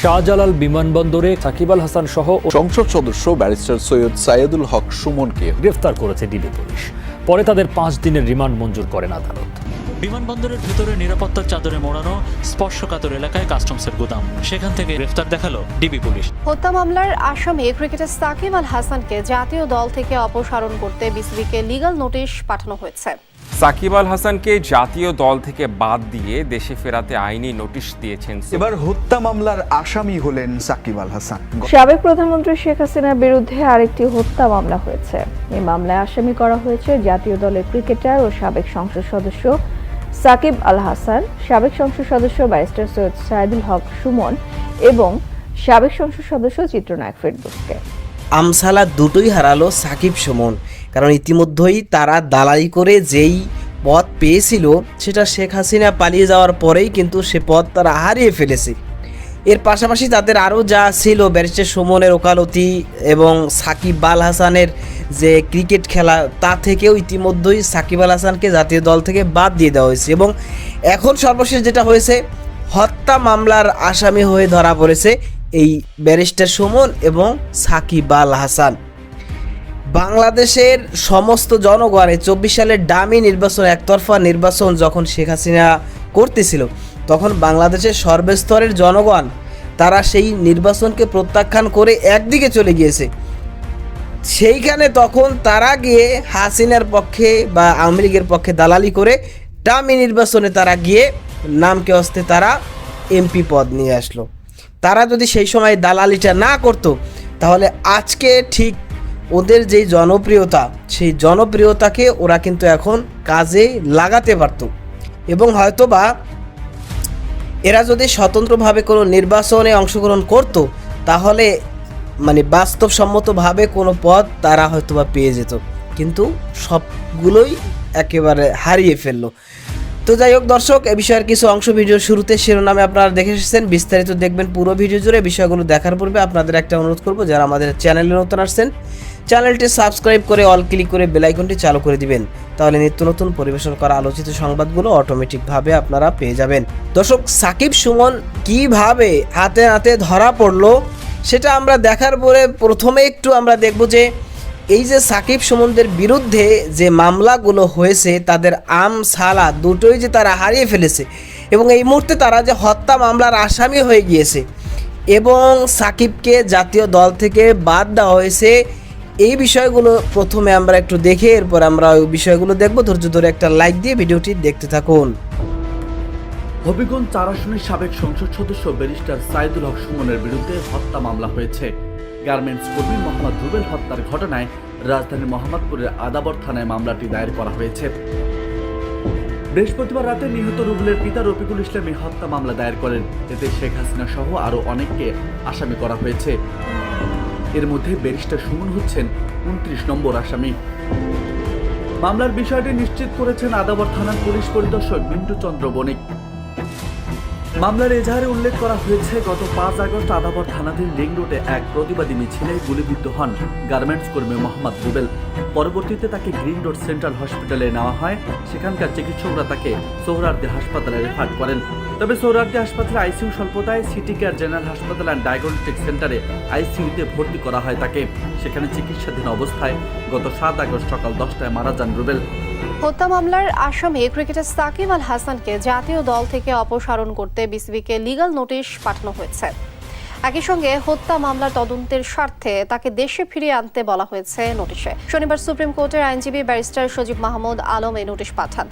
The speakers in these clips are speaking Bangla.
শাহজালাল বিমানবন্দরে সাকিব আল হাসান সহ সংসদ সদস্য ব্যারিস্টার সৈয়দ সাইদুল হক সুমনকে গ্রেফতার করেছে ডিবি পুলিশ। পরে তাদের 5 দিনের রিমান্ড মঞ্জুর করেন আদালত। বিমানবন্দরের ভেতরে নিরাপত্তার চাদরে মোড়ানো স্পর্শকাতর এলাকায় কাস্টমসের গুদাম, সেখান থেকে গ্রেফতার দেখালো ডিবি পুলিশ। হত্যা মামলার আসামি ক্রিকেটার সাকিব আল হাসানকে জাতীয় দল থেকে অপসারণ করতে বিসিবিকে লিগ্যাল নোটিশ পাঠানো হয়েছে। সাকিব আল হাসানকে জাতীয় দল থেকে বাদ দিয়ে দেশে ফেরাতে আইনি নোটিশ দিয়েছেন। এবার হত্যা মামলার আসামি হলেন সাকিব আল হাসান। সাবেক প্রধানমন্ত্রী শেখ হাসিনার বিরুদ্ধে আরেকটি হত্যা মামলা হয়েছে। এই মামলায় আসামি করা হয়েছে জাতীয় দলের ক্রিকেটার ও সাবেক সংসদ সদস্য সাকিব আল হাসান, সাবেক সংসদ সদস্য ব্যারিস্টার সৈয়দ সাইদুল হক সুমন এবং সাবেক সংসদ সদস্য চিত্রনায়ক ফেরদৌসকে। আমসালা দুটোই হারালো সাকিব সুমন, কারণ ইতিমধ্যেই তারা দালালি করে যেই পদ পেয়েছিল সেটা শেখ হাসিনা পালিয়ে যাওয়ার পরেই কিন্তু সে পদ তারা হারিয়ে ফেলেছে। এর পাশাপাশি তাদের আরও যা ছিল ব্যারিস্টার সুমনের ওকালতি এবং সাকিব আল হাসানের যে ক্রিকেট খেলা, তা থেকেও ইতিমধ্যেই সাকিব আল হাসানকে জাতীয় দল থেকে বাদ দিয়ে দেওয়া হয়েছে এবং এখন সর্বশেষ যেটা হয়েছে, হত্যা মামলার আসামি হয়ে ধরা পড়েছে এই ব্যারিস্টার সুমন এবং সাকিব আল হাসান। বাংলাদেশের সমস্ত জনগণ 24 সালের ডামি নির্বাচন, একতরফা নির্বাচন যখন শেখ হাসিনা করতেছিল, তখন বাংলাদেশের সর্বস্তরের জনগণ তারা সেই নির্বাচনকে প্রত্যাখ্যান করে একদিকে চলে গিয়েছে। সেইখানে তখন তারা গিয়ে হাসিনার পক্ষে বা আওয়ামী লীগের পক্ষে দালালি করে ডামি নির্বাচনে তারা গিয়ে নামকে অস্তে তারা এমপি পদ নিয়ে আসলো। তারা যদি সেই সময় দালালিটা না করতো, তাহলে আজকে ঠিক ওদের যেই জনপ্রিয়তা, সেই জনপ্রিয়তাকে ওরা কিন্তু এখন কাজে লাগাতে পারত এবং হয়তোবা এরা যদি স্বতন্ত্রভাবে কোনো নির্বাচনে অংশগ্রহণ করত, তাহলে মানে বাস্তবসম্মতভাবে কোনো পদ তারা হয়তোবা পেয়ে যেত, কিন্তু সবগুলোই একেবারে হারিয়ে ফেললো। তো যাই হোক দর্শক, এ বিষয়ের কিছু অংশ ভিডিওর শুরুতে শিরোনামে আপনারা দেখে এসেছেন, বিস্তারিত দেখবেন পুরো ভিডিও জুড়ে। বিষয়গুলো দেখার পূর্বে আপনাদের একটা অনুরোধ করব, যারা আমাদের চ্যানেলে নতুন আসছেন চ্যানেলটি সাবস্ক্রাইব করে অল ক্লিক করে বেল আইকনটি চালু করে দিবেন, তাহলে নিত্য নতুন পরিবেশন করা আলোচিত সংবাদগুলো অটোমেটিকভাবে আপনারা পেয়ে যাবেন। দর্শক, সাকিব সুমন কিভাবে হাতে হাতে ধরা পড়লো সেটা আমরা দেখার পরে প্রথমে একটু আমরা দেখব যে এই যে সাকিব সুমনদের বিরুদ্ধে যে মামলাগুলো হয়েছে, তাদের আমসালা দুটোই যে তারা হারিয়ে ফেলেছে এবং এই মুহূর্তে তারা যে হত্যা মামলার আসামি হয়ে গিয়েছে এবং সাকিবকে জাতীয় দল থেকে বাদ দেওয়া হয়েছে, এই বিষয়গুলো প্রথমে আমরা একটু দেখে এরপর আমরা ওই বিষয়গুলো দেখব। ধৈর্য ধরে একটা লাইক দিয়ে ভিডিওটি দেখতে থাকুন। হবিগঞ্জ 4 আসনের সাবেক সংসদ সদস্য ব্যারিস্টার সাইদুল হক সুমনের বিরুদ্ধে হত্যা মামলা হয়েছে। গার্মেন্টস কর্মী মোহাম্মদ রুবেল হত্যার ঘটনায় রাজধানীর মোহাম্মদপুরের আদাবর থানায় মামলাটি দায়ের করা হয়েছে। বৃহস্পতিবার রাতে নিহত রুবেলের পিতা রফিকুল ইসলামী হত্যা মামলা দায়ের করেন। এতে শেখ হাসিনা সহ আরও অনেককে আসামি করা হয়েছে। এর মধ্যে ব্যারিস্টার সুমন হচ্ছেন 29 নম্বর আসামি। মামলার বিষয়টি নিশ্চিত করেছেন আদাবর থানার পুলিশ পরিদর্শক মিন্টু চন্দ্র বণিক। মামলার এজাহারে উল্লেখ করা হয়েছে, গত 5 আগস্ট আদাবর থানাধীন রিং রোডে এক প্রতিবাদী মিছিলে গুলিবিদ্ধ হন গার্মেন্টস কর্মী মোহাম্মদ রুবেল। পরবর্তীতে তাকে গ্রিন রোড সেন্ট্রাল হসপিটালে নেওয়া হয়। সেখানকার চিকিৎসকরা তাকে সোহরাওয়ার্দী হাসপাতালে রেফার করেন। তবে সোহরাওয়ার্দী হাসপাতালে আইসিইউ স্বল্পতায় সিটি কেয়ার জেনারেল হাসপাতাল অ্যান্ড ডায়াগনস্টিক সেন্টারে আইসিইউতে ভর্তি করা হয় তাকে। সেখানে চিকিৎসাধীন অবস্থায় গত 7 আগস্ট সকাল 10টায় মারা যান রুবেল। হত্যা মামলার আসামি ক্রিকেটার সাকিব আল হাসানকে জাতীয় দল থেকে অপসারণ করতে বিসিবিকে লিগ্যাল নোটিশ পাঠানো হয়েছে। একই সঙ্গে হত্যা মামলার তদন্তের স্বার্থে তাকে দেশে ফিরিয়ে আনতে বলা হয়েছে নোটিশে। শনিবার সুপ্রিম কোর্টের আইনজীবী ব্যারিস্টার সজীব মাহমুদ আলম এই নোটিশ পাঠান।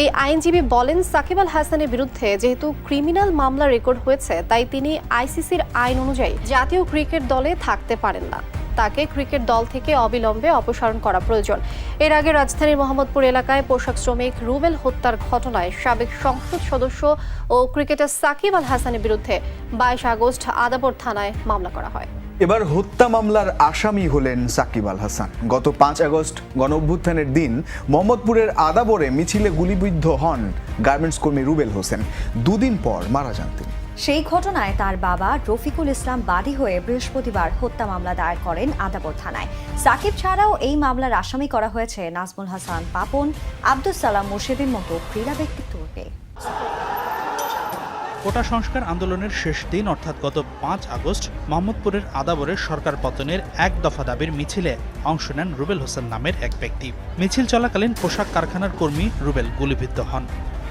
এই আইনজীবী বলেন, সাকিব আল হাসানের বিরুদ্ধে যেহেতু ক্রিমিনাল মামলা রেকর্ড হয়েছে, তাই তিনি আইসিসির আইন অনুযায়ী জাতীয় ক্রিকেট দলে থাকতে পারেন না। তাকে ক্রিকেট দল থেকে অবিলম্বে অপসারণ করা প্রয়োজন। এর আগে রাজধানীর মোহাম্মদপুর এলাকায় পোশাক শ্রমিক রুবেল হত্যার ঘটনায় সাবেক সংসদ সদস্য ও ক্রিকেটার সাকিব আল হাসানের বিরুদ্ধে 22 আগস্ট আদাবর থানায় মামলা করা হয়। এবার হত্যা মামলার আসামি হলেন সাকিব আল হাসান। গত 5 আগস্ট গণঅভ্যুত্থানের দিন মোহাম্মদপুরের আদাবরে মিছিলে গুলিবিদ্ধ হন গার্মেন্টস কর্মী রুবেল হোসেন। 2 দিন পর মারা যান তিনি। সেই ঘটনায় তার বাবা রফিকুল ইসলাম বাদী হয়ে বৃহস্পতিবার হত্যা মামলা দায়ের করেন আদাবর থানায়। সাকিব ছাড়াও এই মামলার আসামি করা হয়েছে নাজমুল হাসান পাপন, আব্দুস সালাম মুর্শিদের মতো ক্রীড়া ব্যক্তিত্বকে। কোটা সংস্কার আন্দোলনের শেষ দিন অর্থাৎ গত 5 আগস্ট মোহাম্মদপুরের আদাবরে সরকার পতনের এক দফা দাবির মিছিলে অংশ নেন রুবেল হোসেন নামের এক ব্যক্তি। মিছিল চলাকালীন পোশাক কারখানার কর্মী রুবেল গুলিবিদ্ধ হন।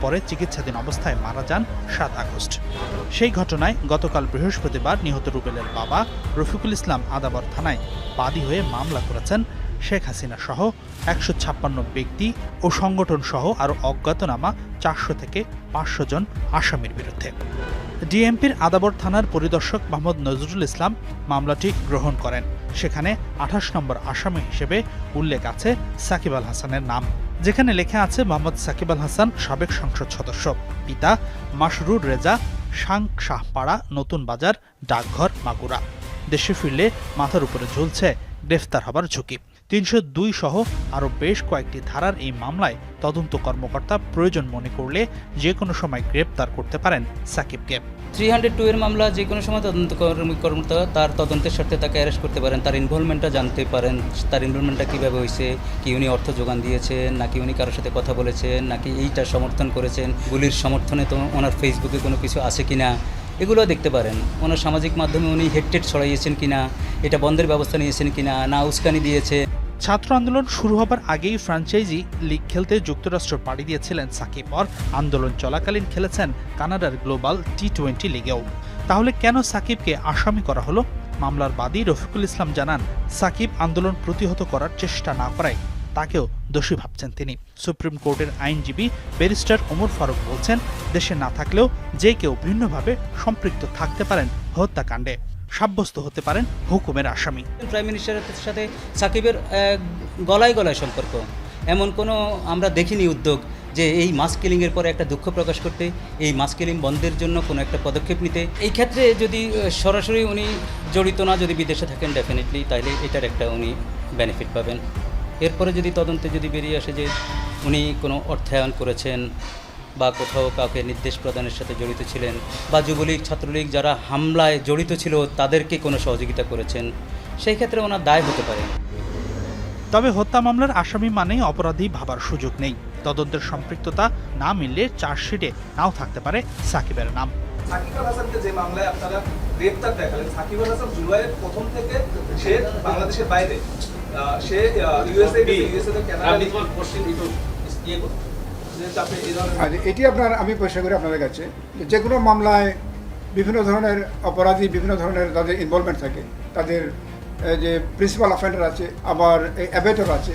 পরে চিকিৎসাধীন অবস্থায় মারা যান 7 আগস্ট। সেই ঘটনায় গতকাল বৃহস্পতিবার নিহত রুবেলের বাবা রফিকুল ইসলাম আদাবর থানায় বাদী হয়ে মামলা করেছেন শেখ হাসিনা সহ 156 ব্যক্তি ও সংগঠন সহ আরও অজ্ঞাতনামা 400 থেকে 500 জন আসামির বিরুদ্ধে। ডিএমপির আদাবর থানার পরিদর্শক মোহাম্মদ নজরুল ইসলাম মামলাটি গ্রহণ করেন। সেখানে 28 নম্বর আসামি হিসেবে উল্লেখ আছে সাকিব আল হাসানের নাম, যেখানে লেখা আছে মোহাম্মদ সাকিব আল হাসান সাবেক সংসদ সদস্য, পিতা মাসরুর রেজা, শাহপাড়া, নতুন বাজার, ডাকঘর, মাগুরা। দেশে ফিরলে মাথার উপরে ঝুলছে গ্রেফতার হবার ঝুঁকি। 302 সহ আরও বেশ কয়েকটি ধারার এই মামলায় তদন্ত কর্মকর্তা প্রয়োজন মনে করলে যে কোনো সময় গ্রেপ্তার করতে পারেন সাকিবকে। 302 এর মামলা যে কোনো সময় তদন্ত কর্মকর্তা তার তদন্তের স্বার্থে তাকে অ্যারেস্ট করতে পারেন, তার ইনভলভমেন্টটা জানতে পারেন, তার ইনভলভমেন্টটা কীভাবে হয়েছে, কি উনি অর্থ যোগান দিয়েছেন, নাকি উনি কারোর সাথে কথা বলেছেন, নাকি এইটা সমর্থন করেছেন, গুলির সমর্থনে তো ওনার ফেসবুকে কোনো কিছু আছে কিনা এগুলো দেখতে পারেন। ওনার সামাজিক মাধ্যমে উনি হেডটেড ছড়াইয়েছেন কিনা, এটা বন্ধের ব্যবস্থা নিয়েছেন কিনা, না উস্কানি দিয়েছে। ছাত্র আন্দোলন শুরু হবার আগেই ফ্র্যাঞ্চাইজি লিগ খেলতে যুক্তরাষ্ট্র পাড়ি দিয়েছিলেন সাকিব। পর আন্দোলন চলাকালীন খেলেছেন কানাডার গ্লোবাল টি20 লিগেও। তাহলে কেন সাকিবকে আসামি করা হলো? মামলার বাদী রফিকুল ইসলাম জানান, সাকিব আন্দোলন প্রতিহত করার চেষ্টা না করায় তাকেও দোষী ভাবছেন তিনি। সুপ্রিম কোর্টের আইনজীবী ব্যারিস্টার ওমর ফারুক বলছেন, দেশে না থাকলেও যে কেউ ভিন্নভাবে সম্পৃক্ত থাকতে পারেন হত্যাকাণ্ডে, সাব্যস্ত হতে পারেন হুকুমের আসামি। প্রাইম মিনিস্টারের সাথে সাকিবের গলায় গলায় সম্পর্ক, এমন কোনো আমরা দেখিনি উদ্যোগ যে এই মাস কিলিংয়ের পরে একটা দুঃখ প্রকাশ করতে, এই মাস কিলিং বন্ধের জন্য কোনো একটা পদক্ষেপ নিতে। এই ক্ষেত্রে যদি সরাসরি উনি জড়িত না, যদি বিদেশে থাকেন ডেফিনেটলি, তাইলে এটার একটা উনি বেনিফিট পাবেন। এরপরে যদি তদন্তে যদি বেরিয়ে আসে যে উনি কোনো অর্থায়ন করেছেন বা কোথাও কাউকে নির্দেশ প্রদানের সাথে জড়িত ছিলেন, বা যুবলীগ ছাত্রলীগ যারা হামলায় জড়িত ছিল তাদেরকে কোনো সহযোগিতা করেছেন, সেই ক্ষেত্রে ওনার দায় হতে পারে। তবে হত্যা মামলার আসামি মানেই অপরাধী ভাবার সুযোগ নেই। তদন্তের সম্পৃক্ততা না মিললে চার্জশিটে নাও থাকতে পারে সাকিবের নাম। সাকিব আল হাসানকে যে মামলায় আপনারা গ্রেফতার দেখালেন, সাকিব আল হাসান জুলাইয়ের প্রথম থেকে সে বাংলাদেশের বাইরে, সে ইউএসএ এটি আপনার আমি পয়সা করে আপনাদের কাছে যে কোনো মামলায় বিভিন্ন ধরনের অপরাধী, বিভিন্ন ধরনের তাদের ইনভলভমেন্ট থাকে, তাদের যে প্রিন্সিপাল অফেন্ডার আছে, আবার অ্যাবেটর আছে।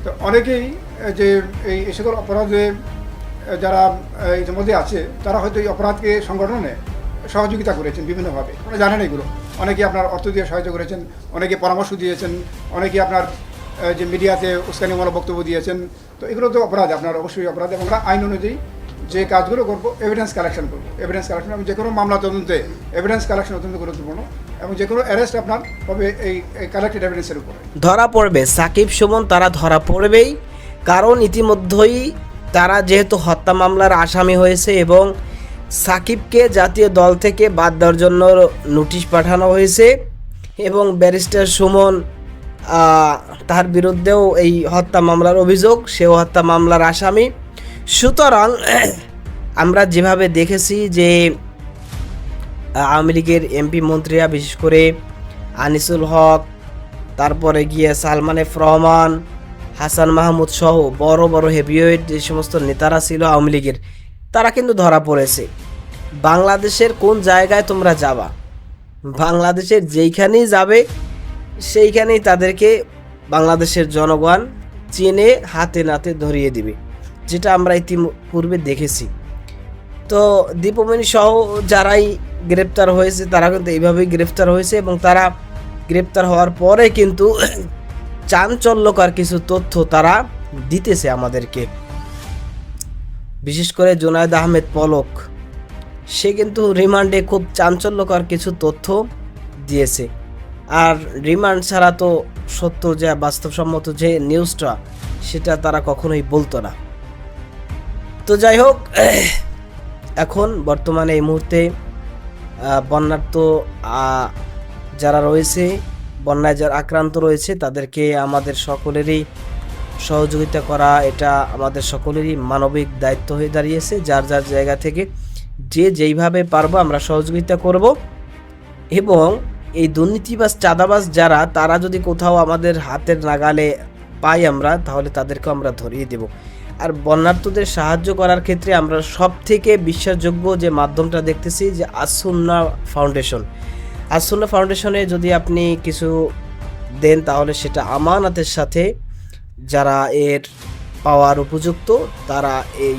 তো অনেকেই যে এই সকল অপরাধে যারা ইতিমধ্যে আছে, তারা হয়তো এই অপরাধকে সংগঠনে সহযোগিতা করেছেন বিভিন্নভাবে। আপনারা জানেন এগুলো, অনেকে আপনার অর্থ দিয়ে সাহায্য করেছেন, অনেকে পরামর্শ দিয়েছেন, অনেকে আপনার যে মিডিয়াতে উস্কানিমূলক বক্তব্য দিয়েছেন। তো এগুলো তো অপরাধ, আপনার অবশ্যই অপরাধ। এবং আমরা আইন অনুযায়ী যে কাজগুলো করবো, এভিডেন্স কালেকশন করবো। এভিডেন্স কালেকশন এবং যে কোনো মামলা তদন্তে এভিডেন্স কালেকশন অত্যন্ত গুরুত্বপূর্ণ, এবং যে কোনো অ্যারেস্ট আপনার হবে এই কালেক্টেড এভিডেন্সের উপরে। ধরা পড়বে সাকিব সুমন, তারা ধরা পড়বেই, কারণ ইতিমধ্যেই তারা যেহেতু হত্যা মামলার আসামি হয়েছে এবং সাকিবকে জাতীয় দল থেকে বাদ দেওয়ার জন্য নোটিশ পাঠানো হয়েছে, এবং ব্যারিস্টার সুমন তার বিরুদ্ধেও এই হত্যা মামলার অভিযোগ, সেও হত্যা মামলার আসামি। সুতরাং আমরা যেভাবে দেখেছি যে আওয়ামী লীগের এমপি মন্ত্রীরা, বিশেষ করে আনিসুল হক, তারপরে গিয়ে সালমান এফ রহমান, হাসান মাহমুদ সহ বড় বড় হেভিওয়েট যে সমস্ত নেতারা ছিল আওয়ামী লীগের, তারা কিন্তু ধরা পড়েছে। বাংলাদেশের কোন জায়গায় তোমরা যাবা, বাংলাদেশের যেইখানেই যাবে সেইখানেই তাদেরকে বাংলাদেশের জনগণ চেনে হাতে নাতে ধরিয়ে দিবে, যেটা আমরা ইতিপূর্বে দেখেছি। তো দীপমণি সহ যারাই গ্রেপ্তার হয়েছে তারা কিন্তু এইভাবেই গ্রেপ্তার হয়েছে, এবং তারা গ্রেপ্তার হওয়ার পরে কিন্তু চাঞ্চল্যকর কিছু তথ্য তারা দিতেছে আমাদেরকে। বিশেষ করে জুনায়েদ আহমেদ পলক, সে কিন্তু রিমান্ডে খুব চাঞ্চল্যকর কিছু তথ্য দিয়েছে। আর রিমান্ড ছাড়া তো সত্য যে বাস্তবসম্মত যে নিউজটা, সেটা তারা কখনোই বলতো না। তো যাই হোক, এখন বর্তমানে এই মুহূর্তে বন্যার্ত যারা রয়েছে, বন্যায় যারা আক্রান্ত রয়েছে, তাদেরকে আমাদের সকলেরই সহযোগিতা করা, এটা আমাদের সকলেরই মানবিক দায়িত্ব হয়ে দাঁড়িয়েছে। যার যার জায়গা থেকে যে যেইভাবে পারবো আমরা সহযোগিতা করব এবং এই দুর্নীতিবাজ চাঁদাবাজ যারা তারা যদি কোথাও আমাদের হাতের নাগালে পাই আমরা তাহলে তাদেরকে আমরা ধরিয়ে দেব। আর বন্যার্তদের সাহায্য করার ক্ষেত্রে আমরা সব থেকে বিশ্বাসযোগ্য যে মাধ্যমটা দেখতেছি যে আসুন্না ফাউন্ডেশন। আসুন্না ফাউন্ডেশনে যদি আপনি কিছু দেন তাহলে সেটা আমানতের সাথে যারা এর পাওয়ার উপযুক্ত তারা এই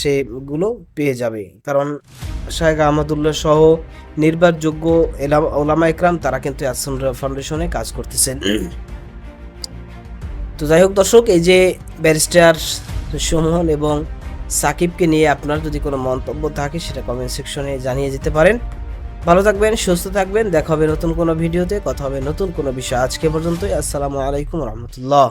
সেগুলো পেয়ে যাবে। কারণ শায়েখ আহমদুল্লাহ সহ নির্ভরযোগ্য ওলামা ইকরাম তারা কিন্তু আসুন্না ফাউন্ডেশনে কাজ করতেছেন। তো যাই হোক দর্শক, এই যে ব্যারিস্টার সুমন এবং সাকিবকে নিয়ে আপনার যদি কোনো মন্তব্য থাকে সেটা কমেন্ট সেকশনে জানিয়ে যেতে পারেন। ভালো থাকবেন, সুস্থ থাকবেন, দেখা হবে নতুন কোনো ভিডিওতে, কথা হবে নতুন কোনো বিষয়। আজকে পর্যন্তই, আসসালামু আলাইকুম রহমতুল্লাহ।